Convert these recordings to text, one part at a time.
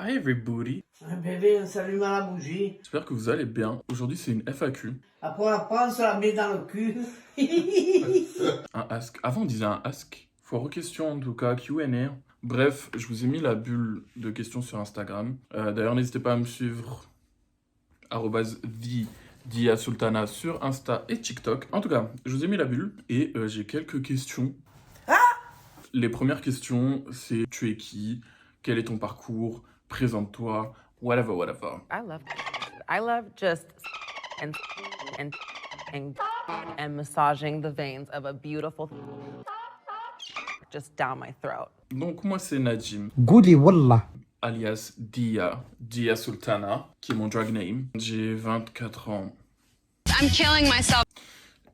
Hi everybody. Bébé, on s'allume à la bougie. J'espère que vous allez bien. Aujourd'hui c'est une FAQ. Après on la prend, on se la met dans le cul. Un ask. Avant on disait un ask. Foire aux questions en tout cas, Q&A. Bref, je vous ai mis la bulle de questions sur Instagram. D'ailleurs n'hésitez pas à me suivre @diasultana sur Insta et TikTok. En tout cas, je vous ai mis la bulle et j'ai quelques questions. Les premières questions, c'est tu es qui? Quel est ton parcours? Présente-toi. Whatever, whatever. I love just and and massaging the veins of a beautiful just down my throat. Donc moi c'est Najim, قولي والله alias Dia Sultana, qui est mon drag name. J'ai 24 ans. I'm killing myself.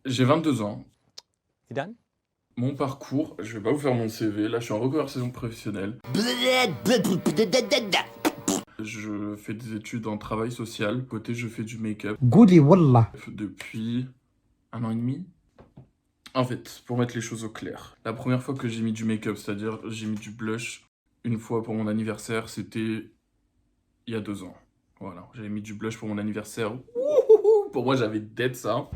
J'ai 22 ans. You done? Mon parcours, je vais pas vous faire mon CV, là je suis en reconversion professionnelle. Je fais des études en travail social. Côté, je fais du make-up قولي والله depuis 1 an et demi. En fait, pour mettre les choses au clair, la première fois que j'ai mis du make-up, c'est-à-dire j'ai mis du blush une fois pour mon anniversaire, c'était il y a 2 ans. Voilà, j'avais mis du blush pour mon anniversaire. Wouhouhou, pour moi, j'avais dead ça.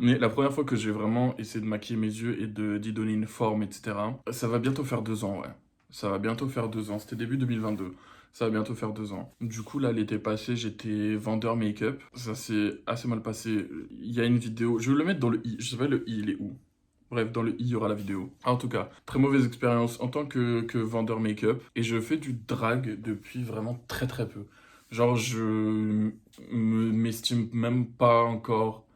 Mais la première fois que j'ai vraiment essayé de maquiller mes yeux et d'y donner une forme, etc., ça va bientôt faire 2 ans, ouais. Ça va bientôt faire 2 ans. C'était début 2022. Ça va bientôt faire 2 ans. Du coup, là, l'été passé, j'étais vendeur make-up. Ça s'est assez mal passé. Il y a une vidéo. Je vais le mettre dans le i. Je sais pas le i, il est où. Bref, dans le i, il y aura la vidéo. En tout cas, très mauvaise expérience en tant que vendeur make-up. Et je fais du drag depuis vraiment très très peu. Genre, je m'estime même pas encore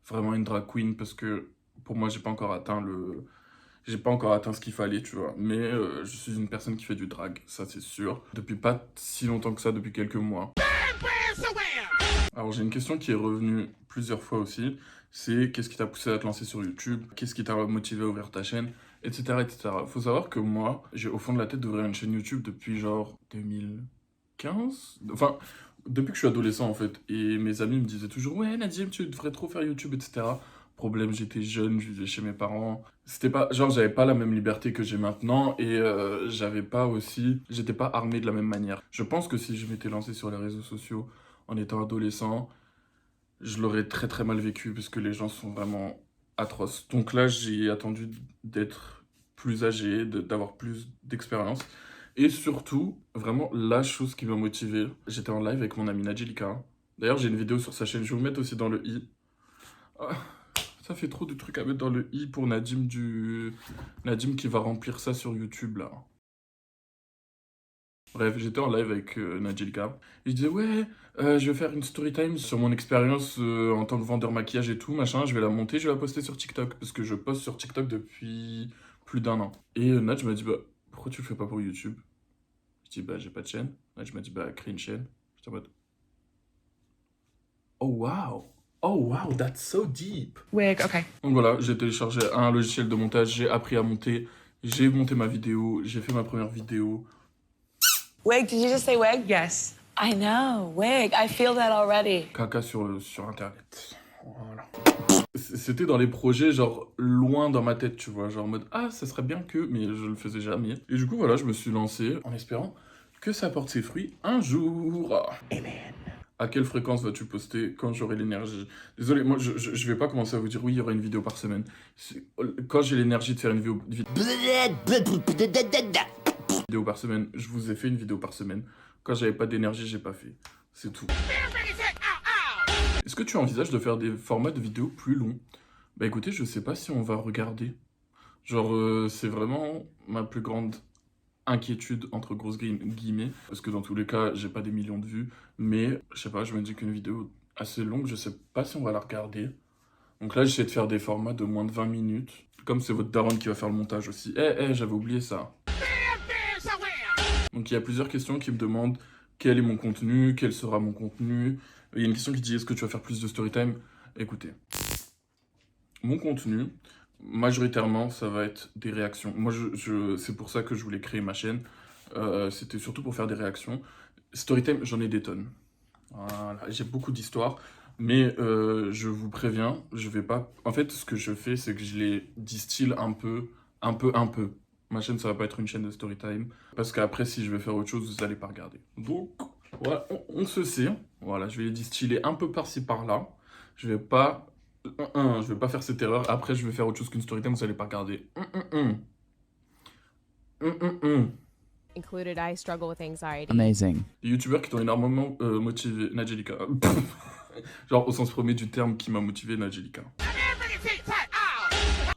vraiment une drag queen parce que pour moi, j'ai pas encore atteint ce qu'il fallait, tu vois. Mais je suis une personne qui fait du drag, ça c'est sûr. Depuis pas si longtemps que ça, depuis quelques mois. Alors j'ai une question qui est revenue plusieurs fois aussi. C'est qu'est-ce qui t'a poussé à te lancer sur YouTube? Qu'est-ce qui t'a motivé à ouvrir ta chaîne? Etc. etc. Faut savoir que moi, j'ai au fond de la tête d'ouvrir une chaîne YouTube depuis genre 2015. Enfin, depuis que je suis adolescent en fait. Et mes amis me disaient toujours ouais Nadim, tu devrais trop faire YouTube, etc. Problème, j'étais jeune, je vivais chez mes parents. C'était pas, genre, j'avais pas la même liberté que j'ai maintenant et j'étais pas armé de la même manière. Je pense que si je m'étais lancé sur les réseaux sociaux en étant adolescent, je l'aurais très très mal vécu parce que les gens sont vraiment atroces. Donc là, j'ai attendu d'être plus âgé, d'avoir plus d'expérience. Et surtout, vraiment, la chose qui m'a motivé, j'étais en live avec mon amie Nadjelika. D'ailleurs, j'ai une vidéo sur sa chaîne, je vais vous mettre aussi dans le i. Ah. Ça fait trop de trucs à mettre dans le i pour Nadim qui va remplir ça sur YouTube là. Bref, j'étais en live avec Nadjelika. Et je disais ouais, je vais faire une story time sur mon expérience en tant que vendeur maquillage et tout, machin. Je vais la monter, je vais la poster sur TikTok. Parce que je poste sur TikTok depuis plus d'1 an. Et Nadj m'a dit bah pourquoi tu le fais pas pour YouTube? Je dis bah j'ai pas de chaîne. Nadj m'a dit bah crée une chaîne. J'étais en mode oh wow! Oh wow, that's so deep. Wig, okay. Donc voilà, j'ai téléchargé un logiciel de montage, j'ai appris à monter, j'ai monté ma vidéo, j'ai fait ma première vidéo. Wig, did you just say wig? Yes. I know, wig. I feel that already. Caca sur internet. Voilà. C'était dans les projets, genre loin dans ma tête, tu vois, genre en mode ah, ça serait bien que, mais je le faisais jamais. Et du coup, voilà, je me suis lancé en espérant que ça porte ses fruits un jour. Amen. À quelle fréquence vas-tu poster quand j'aurai l'énergie? Désolé, moi je vais pas commencer à vous dire oui, il y aura une vidéo par semaine. Quand j'ai l'énergie de faire une vidéo par semaine, je vous ai fait une vidéo par semaine. Quand j'avais pas d'énergie, j'ai pas fait. C'est tout. Est-ce que tu envisages de faire des formats de vidéos plus longs? Bah écoutez, je sais pas si on va regarder. Genre, c'est vraiment ma plus grande inquiétude entre grosses guillemets, parce que dans tous les cas j'ai pas des millions de vues, mais je sais pas, je me dis qu'une vidéo assez longue, je sais pas si on va la regarder. Donc là j'essaie de faire des formats de moins de 20 minutes, comme c'est votre daronne qui va faire le montage aussi. J'avais oublié ça. Donc il y a plusieurs questions qui me demandent quel est mon contenu, quel sera mon contenu. Il y a une question qui dit est-ce que tu vas faire plus de storytime? Écoutez, mon contenu majoritairement, ça va être des réactions. Moi, c'est pour ça que je voulais créer ma chaîne. C'était surtout pour faire des réactions. Storytime, j'en ai des tonnes. Voilà, j'ai beaucoup d'histoires. Mais je vous préviens, je vais pas... En fait, ce que je fais, c'est que je les distille un peu. Ma chaîne, ça va pas être une chaîne de story time. Parce qu'après, si je vais faire autre chose, vous allez pas regarder. Donc, voilà, on se sait. Voilà, je vais les distiller un peu par-ci, par-là. Je vais pas faire cette erreur. Après, je vais faire autre chose qu'une story time, vous allez pas regarder. Included, I struggle with anxiety. Amazing. Les youtubeurs qui t'ont énormément motivé, Nadjelika. Genre au sens premier du terme, qui m'a motivé, Nadjelika.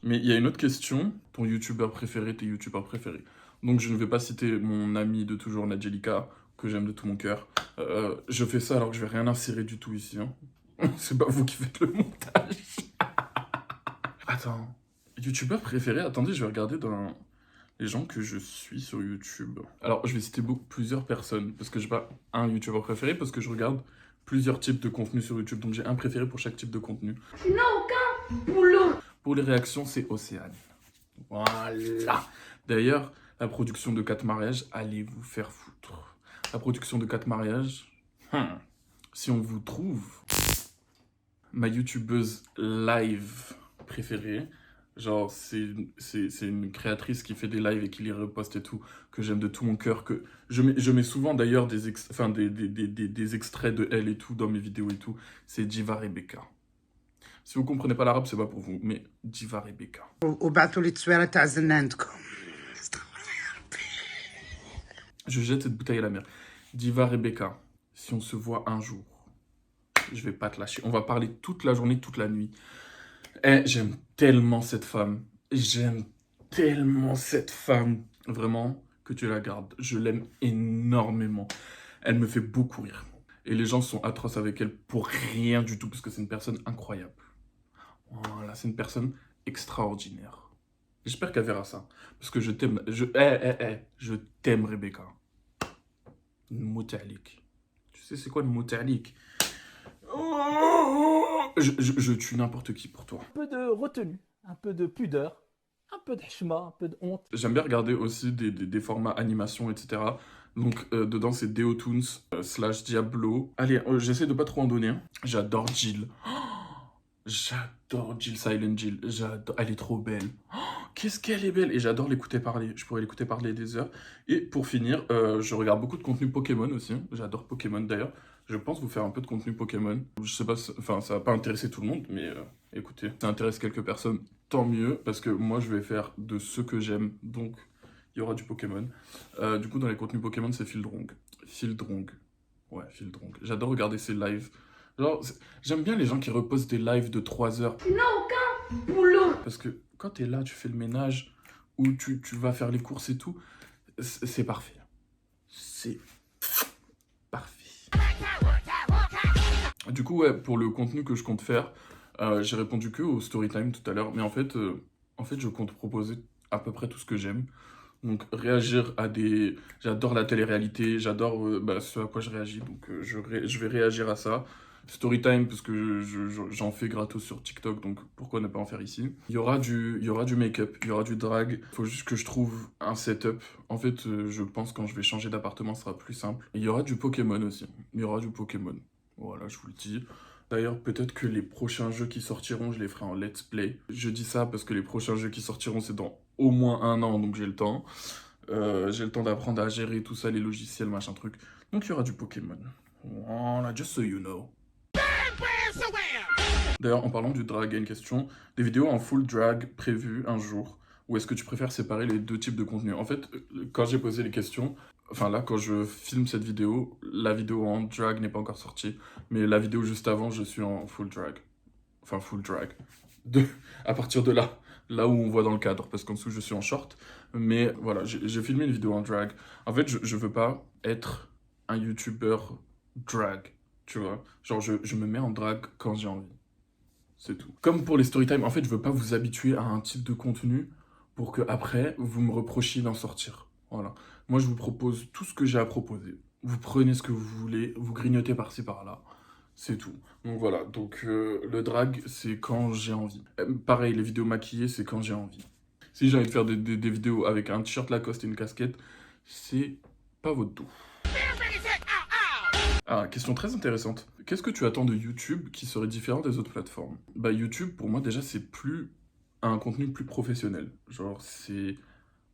Mais il y a une autre question. Ton youtubeur préféré, tes youtubeurs préférés. Donc je ne vais pas citer mon ami de toujours, Nadjelika, que j'aime de tout mon cœur. Je fais ça alors que je vais rien insérer du tout ici. Hein. C'est pas vous qui faites le montage. Attends. Youtubeur préféré? Attendez, je vais regarder dans les gens que je suis sur YouTube. Alors, je vais citer plusieurs personnes, parce que j'ai pas un youtubeur préféré, parce que je regarde plusieurs types de contenus sur YouTube, donc j'ai un préféré pour chaque type de contenu. Tu n'as aucun boulot! Pour les réactions, c'est Océane. Voilà! D'ailleurs, la production de 4 mariages, allez vous faire foutre. La production de 4 mariages, si on vous trouve, ma youtubeuse live préférée, genre, c'est une créatrice qui fait des lives et qui les reposte et tout, que j'aime de tout mon cœur, que je mets souvent d'ailleurs des extraits de elle et tout dans mes vidéos et tout. C'est Diva Rebecca. Si vous comprenez pas l'arabe, c'est pas pour vous, mais Diva Rebecca. Je jette cette bouteille à la mer. Diva Rebecca, si on se voit un jour, je vais pas te lâcher. On va parler toute la journée, toute la nuit. Eh, j'aime tellement cette femme. J'aime tellement cette femme. Vraiment, que tu la gardes. Je l'aime énormément. Elle me fait beaucoup rire. Et les gens sont atroces avec elle pour rien du tout, parce que c'est une personne incroyable. Voilà, c'est une personne extraordinaire. J'espère qu'elle verra ça. Parce que je t'aime. Je t'aime, Rebecca. Moutalik. Tu sais, c'est quoi le moutalik? Je tue n'importe qui pour toi. Un peu de retenue, un peu de pudeur, un peu d'hashma, un peu de honte. J'aime bien regarder aussi des formats animation, etc. Donc, dedans, c'est Deotoons / Diablo. Allez, j'essaie de pas trop en donner. Hein. J'adore Jill. J'adore Jill, Silent Jill. J'adore. Elle est trop belle. Qu'est-ce qu'elle est belle. Et j'adore l'écouter parler. Je pourrais l'écouter parler des heures. Et pour finir, je regarde beaucoup de contenu Pokémon aussi. J'adore Pokémon d'ailleurs. Je pense vous faire un peu de contenu Pokémon. Je sais pas, enfin, ça va pas intéresser tout le monde, mais écoutez, ça intéresse quelques personnes, tant mieux, parce que moi, je vais faire de ce que j'aime, donc il y aura du Pokémon. Du coup, dans les contenus Pokémon, c'est Fildrong. Fildrong. Ouais, Fildrong. J'adore regarder ses lives. Genre, j'aime bien les gens qui reposent des lives de 3 heures. Tu n'as aucun boulot! Parce que quand t'es là, tu fais le ménage, ou tu vas faire les courses et tout, c'est parfait. C'est parfait. Du coup, ouais, pour le contenu que je compte faire, j'ai répondu que au storytime tout à l'heure, mais en fait, je compte proposer à peu près tout ce que j'aime. Donc, réagir à des... J'adore la télé-réalité, j'adore ce à quoi je réagis, donc je vais réagir à ça. Storytime, parce que j'en fais gratos sur TikTok, donc pourquoi ne pas en faire ici. Il y aura du make-up, il y aura du drag. Il faut juste que je trouve un setup. En fait, je pense quand je vais changer d'appartement, ce sera plus simple. Et il y aura du Pokémon aussi. Il y aura du Pokémon. Voilà, je vous le dis. D'ailleurs, peut-être que les prochains jeux qui sortiront, je les ferai en let's play. Je dis ça parce que les prochains jeux qui sortiront, c'est dans au moins 1 an, donc j'ai le temps. J'ai le temps d'apprendre à gérer tout ça, les logiciels, machin truc. Donc il y aura du Pokémon. Voilà, just so you know. D'ailleurs, en parlant du drag, il y a une question. Des vidéos en full drag prévues un jour, ou est-ce que tu préfères séparer les deux types de contenu? En fait, quand j'ai posé les questions, enfin là, quand je filme cette vidéo, la vidéo en drag n'est pas encore sortie, mais la vidéo juste avant, je suis en full drag. Enfin, full drag. À partir de là où on voit dans le cadre, parce qu'en dessous, je suis en short. Mais voilà, j'ai filmé une vidéo en drag. En fait, je veux pas être un youtubeur drag. Tu vois, genre je me mets en drag quand j'ai envie. C'est tout. Comme pour les storytime, en fait, je veux pas vous habituer à un type de contenu pour que après vous me reprochiez d'en sortir. Voilà. Moi, je vous propose tout ce que j'ai à proposer. Vous prenez ce que vous voulez, vous grignotez par-ci par-là. C'est tout. Donc voilà, donc le drag, c'est quand j'ai envie. Pareil, les vidéos maquillées, c'est quand j'ai envie. Si j'ai envie de faire des vidéos avec un t-shirt Lacoste et une casquette, c'est pas votre dos. Ah, question très intéressante. Qu'est-ce que tu attends de YouTube qui serait différent des autres plateformes? Bah YouTube, pour moi, déjà, c'est un contenu plus professionnel. Genre, c'est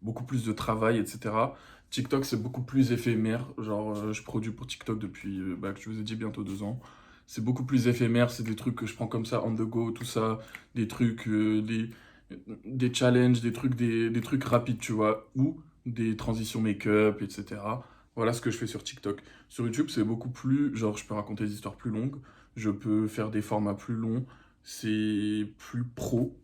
beaucoup plus de travail, etc. TikTok, c'est beaucoup plus éphémère. Genre, je produis pour TikTok depuis, que je vous ai dit, bientôt 2 ans. C'est beaucoup plus éphémère, c'est des trucs que je prends comme ça, on the go, tout ça. Des trucs, des challenges, des trucs rapides, tu vois. Ou des transitions make-up, etc. Voilà ce que je fais sur TikTok. Sur YouTube, c'est beaucoup plus, genre, je peux raconter des histoires plus longues, je peux faire des formats plus longs, c'est plus pro,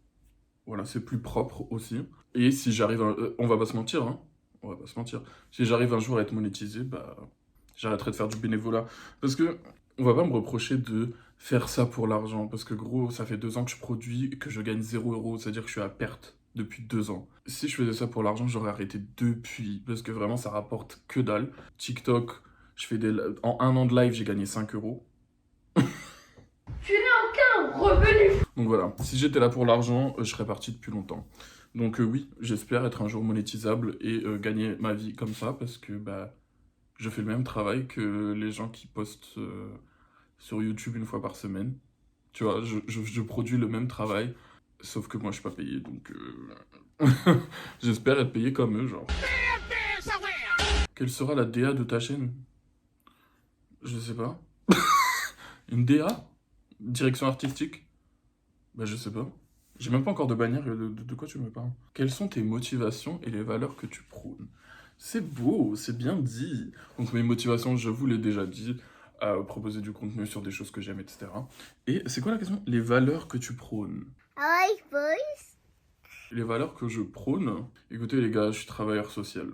voilà, c'est plus propre aussi. Et si j'arrive, on va pas se mentir, hein, on va pas se mentir. Si j'arrive un jour à être monétisé, bah, j'arrêterai de faire du bénévolat. Parce que, on va pas me reprocher de faire ça pour l'argent. Parce que gros, ça fait 2 ans que je produis et que je gagne 0 €, c'est-à-dire que je suis à perte depuis 2 ans. Si je faisais ça pour l'argent, j'aurais arrêté depuis. Parce que vraiment, ça rapporte que dalle. TikTok, en 1 an de live, j'ai gagné 5 €. Tu n'as aucun revenu. Donc voilà, si j'étais là pour l'argent, je serais parti depuis longtemps. Donc oui, j'espère être un jour monétisable et gagner ma vie comme ça, parce que bah, je fais le même travail que les gens qui postent sur YouTube 1 fois par semaine. Tu vois, je produis le même travail, sauf que moi je suis pas payé, donc j'espère être payé comme eux, genre. Quelle sera la DA de ta chaîne? Je sais pas. Une DA? Direction artistique? Bah je sais pas. J'ai même pas encore de bannière, de quoi tu me parles? Quelles sont tes motivations et les valeurs que tu prônes? C'est beau, c'est bien dit. Donc mes motivations, je vous l'ai déjà dit, proposer du contenu sur des choses que j'aime, etc. Et c'est quoi la question? Les valeurs que tu prônes. Hi, boys. Les valeurs que je prône? Écoutez les gars, je suis travailleur social.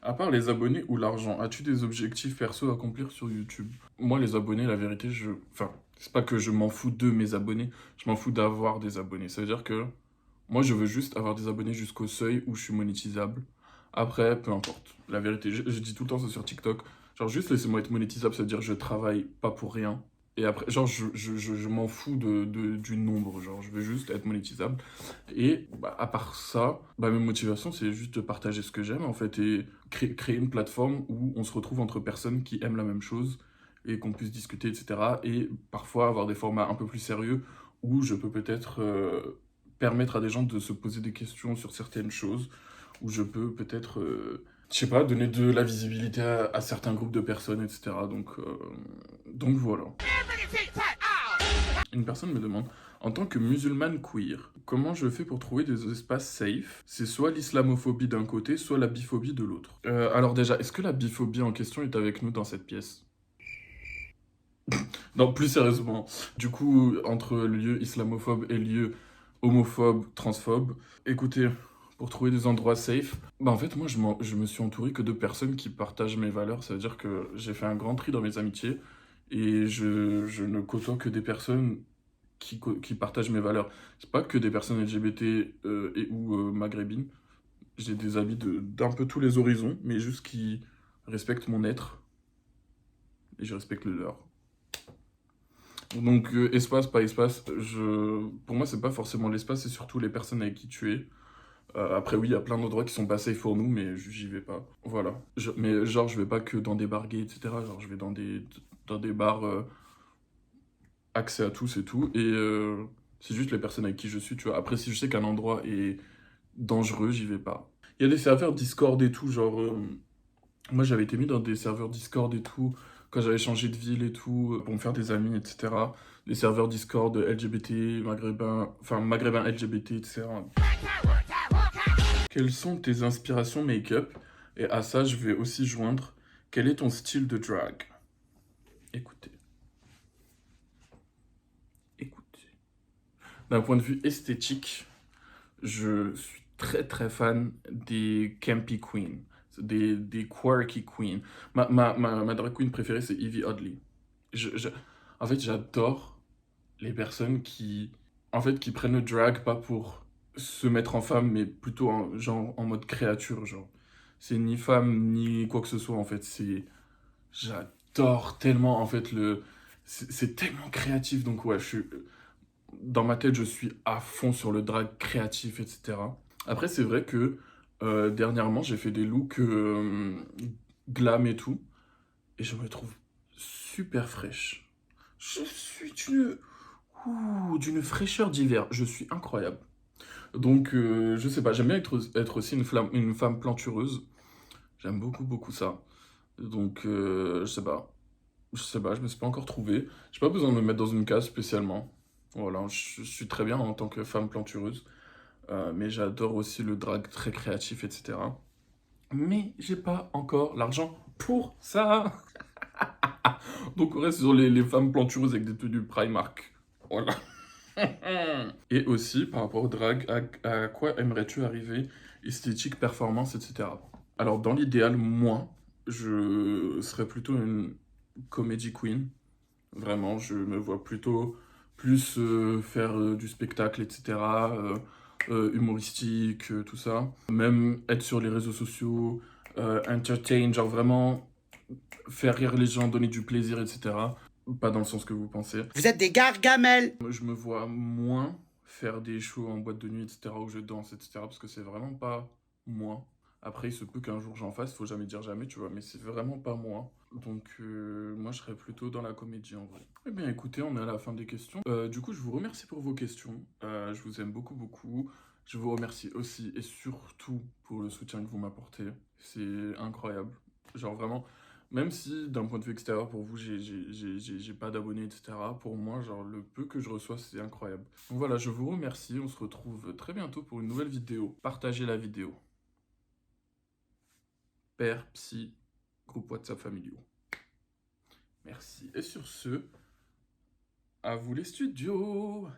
À part les abonnés ou l'argent, as-tu des objectifs perso à accomplir sur YouTube? Moi, les abonnés, la vérité, enfin, c'est pas que je m'en fous de mes abonnés, je m'en fous d'avoir des abonnés. Ça veut dire que moi, je veux juste avoir des abonnés jusqu'au seuil où je suis monétisable. Après, peu importe. La vérité, je dis tout le temps ça sur TikTok. Genre, juste laissez-moi être monétisable, ça veut dire que je travaille pas pour rien. Et après, genre, je m'en fous du nombre, genre, je veux juste être monétisable. Et bah, à part ça, bah, mes motivations, c'est juste de partager ce que j'aime, en fait, et créer une plateforme où on se retrouve entre personnes qui aiment la même chose, et qu'on puisse discuter, etc. Et parfois avoir des formats un peu plus sérieux, où je peux peut-être permettre à des gens de se poser des questions sur certaines choses, où je peux peut-être... je sais pas, donner de la visibilité à certains groupes de personnes, etc. Donc voilà. Une personne me demande, en tant que musulmane queer, comment je fais pour trouver des espaces safe? C'est soit l'islamophobie d'un côté, soit la biphobie de l'autre. Alors déjà, est-ce que la biphobie en question est avec nous dans cette pièce? Non, plus sérieusement. Du coup, entre lieu islamophobe et lieu homophobe, transphobe, écoutez... Pour trouver des endroits safe, bah en fait moi je me suis entouré que de personnes qui partagent mes valeurs, ça veut dire que j'ai fait un grand tri dans mes amitiés et je ne côtoie que des personnes qui partagent mes valeurs. C'est pas que des personnes LGBT ou maghrébines, j'ai des amis d'un peu tous les horizons, mais juste qui respectent mon être et je respecte le leur. Donc espace, pas espace, pour moi c'est pas forcément l'espace, c'est surtout les personnes avec qui tu es. Après oui, il y a plein d'endroits qui sont pas safe pour nous, mais j'y vais pas. Voilà. Mais genre, je vais pas que dans des bars gays, etc. Genre, je vais dans des bars accès à tous et tout. Et c'est juste les personnes avec qui je suis, tu vois. Après, si je sais qu'un endroit est dangereux, j'y vais pas. Il y a des serveurs Discord et tout, genre... moi, j'avais été mis dans des serveurs Discord et tout, quand j'avais changé de ville et tout, pour me faire des amis, etc. Des serveurs Discord LGBT, maghrébins LGBT, etc. Quelles sont tes inspirations make-up? Et à ça, je vais aussi joindre, quel est ton style de drag? Écoutez. D'un point de vue esthétique, je suis très très fan des campy queens, des quirky queens. Ma drag queen préférée, c'est Evie Oddly. En fait, j'adore les personnes qui prennent le drag pas pour se mettre en femme, mais plutôt en mode créature, genre. C'est ni femme, ni quoi que ce soit, en fait. J'adore tellement, en fait, c'est tellement créatif, donc ouais, dans ma tête, je suis à fond sur le drag créatif, etc. Après, c'est vrai que, dernièrement, j'ai fait des looks glam et tout. Et je me trouve super fraîche. Je suis d'une fraîcheur d'hiver. Je suis incroyable. Donc, je sais pas, j'aime bien être aussi une femme plantureuse. J'aime beaucoup, beaucoup ça. Donc, je sais pas. Je me suis pas encore trouvé. J'ai pas besoin de me mettre dans une case spécialement. Voilà, je suis très bien en tant que femme plantureuse. Mais j'adore aussi le drag très créatif, etc. Mais j'ai pas encore l'argent pour ça. Donc on reste sur les femmes plantureuses avec des tenues Primark. Voilà. Et aussi, par rapport au drag, à quoi aimerais-tu arriver? Esthétique, performance, etc. Alors, dans l'idéal, moi, je serais plutôt une comedy queen. Vraiment, je me vois plutôt plus faire du spectacle, etc. Humoristique, tout ça. Même être sur les réseaux sociaux, entertain, genre vraiment faire rire les gens, donner du plaisir, etc. Pas dans le sens que vous pensez. Vous êtes des gargamels. Je me vois moins faire des shows en boîte de nuit, etc., où je danse, etc., parce que c'est vraiment pas moi. Après, il se peut qu'un jour j'en fasse, faut jamais dire jamais, tu vois, mais c'est vraiment pas moi. Donc, moi, je serais plutôt dans la comédie, en vrai. Eh bien, écoutez, on est à la fin des questions. Du coup, je vous remercie pour vos questions. Je vous aime beaucoup, beaucoup. Je vous remercie aussi et surtout pour le soutien que vous m'apportez. C'est incroyable. Genre, vraiment... Même si, d'un point de vue extérieur, pour vous, j'ai pas d'abonnés, etc., pour moi, genre, le peu que je reçois, c'est incroyable. Donc voilà, je vous remercie. On se retrouve très bientôt pour une nouvelle vidéo. Partagez la vidéo. Père, psy, groupe WhatsApp familiaux. Merci. Et sur ce, à vous les studios!